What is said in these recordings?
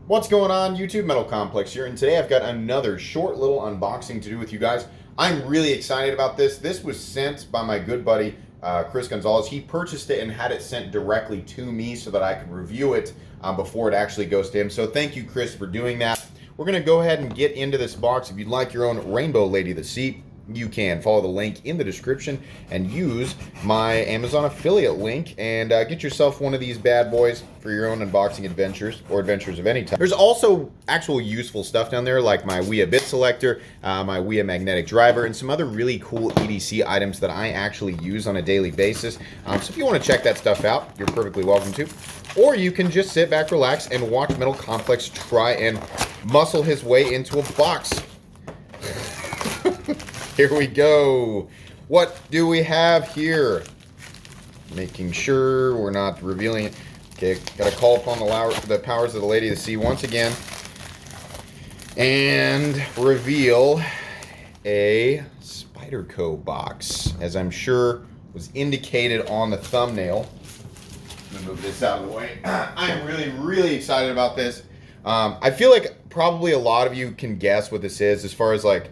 What's going on, YouTube? Metal Complex here, and today I've got another short little unboxing to do with you guys. I'm really excited about this. This was sent by my good buddy, Chris Gonzalez. He purchased it and had it sent directly to me so that I could review it before it actually goes to him. So thank you, Chris, for doing that. We're going to go ahead and get into this box. If you'd like your own Rainbow Lady of the Sea, you can follow the link in the description and use my Amazon affiliate link and get yourself one of these bad boys for your own unboxing adventures or adventures of any type. There's also actual useful stuff down there like my Wii bit selector, my Wii magnetic driver, and some other really cool EDC items that I actually use on a daily basis. So if you want to check that stuff out, you're perfectly welcome to. Or you can just sit back, relax, and watch Metal Complex try and muscle his way into a box. Here we go. What do we have here? Making sure we're not revealing it. Okay, gotta call upon the powers of the Lady of the Sea once again. And reveal a Spyderco box, as I'm sure was indicated on the thumbnail. I'm gonna move this out of the way. I am really, really excited about this. I feel like probably a lot of you can guess what this is as far as like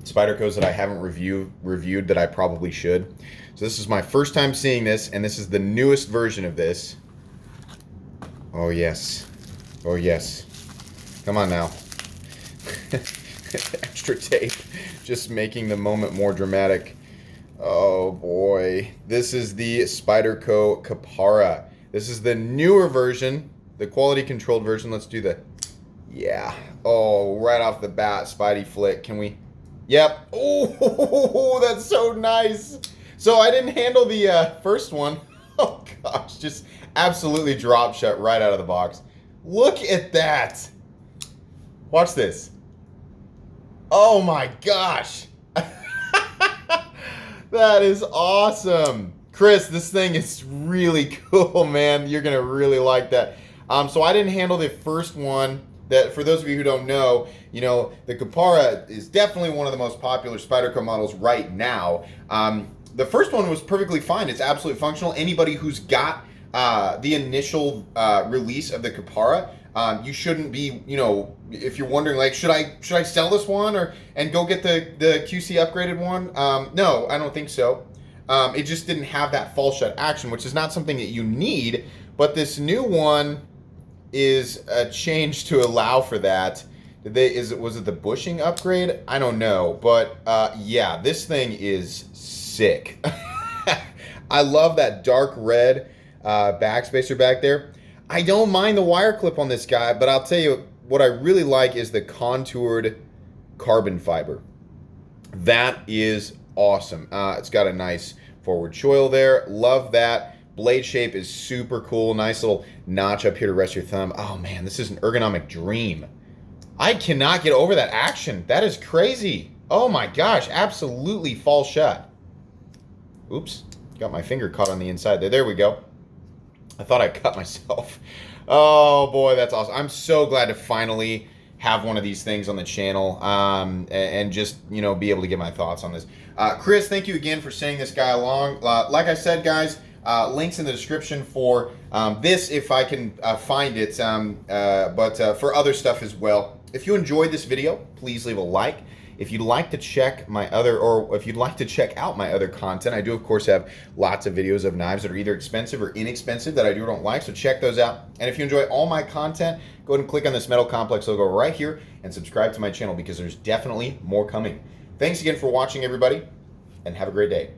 Spydercos that I haven't reviewed that I probably should. So this is my first time seeing this, and this is the newest version of this. Oh yes. Oh yes. Come on now. Extra tape. Just making the moment more dramatic. Oh boy. This is the Spyderco Capara. This is the newer version, the quality controlled version. Let's do the... Yeah. Oh, right off the bat, Spidey flick. Can we... Yep. Oh, that's so nice. So I didn't handle the first one. Oh gosh, just absolutely drop shut right out of the box. Look at that. Watch this. Oh my gosh. That is awesome. Chris, this thing is really cool, man. You're gonna really like that. So I didn't handle the first one. That, for those of you who don't know, you know, the Capara is definitely one of the most popular Spyderco models right now. The first one was perfectly fine. It's absolutely functional. Anybody who's got the initial release of the Capara, you shouldn't be, you know, if you're wondering, like, should I sell this one and go get the QC upgraded one? No, I don't think so. It just didn't have that fall shut action, which is not something that you need. But this new one is a change to allow for that. Was it the bushing upgrade? I don't know, but yeah, this thing is sick. I love that dark red backspacer back there. I don't mind the wire clip on this guy, but I'll tell you what I really like is the contoured carbon fiber. That is awesome. It's got a nice forward choil there. Love that. Blade shape is super cool. Nice little notch up here to rest your thumb. Oh man, this is an ergonomic dream. I cannot get over that action. That is crazy. Oh my gosh, absolutely fall shut. Oops, got my finger caught on the inside there. There we go. I thought I cut myself. Oh boy, that's awesome. I'm so glad to finally have one of these things on the channel and just, you know, be able to get my thoughts on this. Chris, thank you again for sending this guy along. Like I said, guys, links in the description for this if I can find it, but for other stuff as well. If you enjoyed this video, please leave a like. If you'd like to check my other, or if you'd like to check out my other content, I do of course have lots of videos of knives that are either expensive or inexpensive that I do or don't like, so check those out. And if you enjoy all my content, go ahead and click on this Metal Complex logo right here and subscribe to my channel because there's definitely more coming. Thanks again for watching, everybody, and have a great day.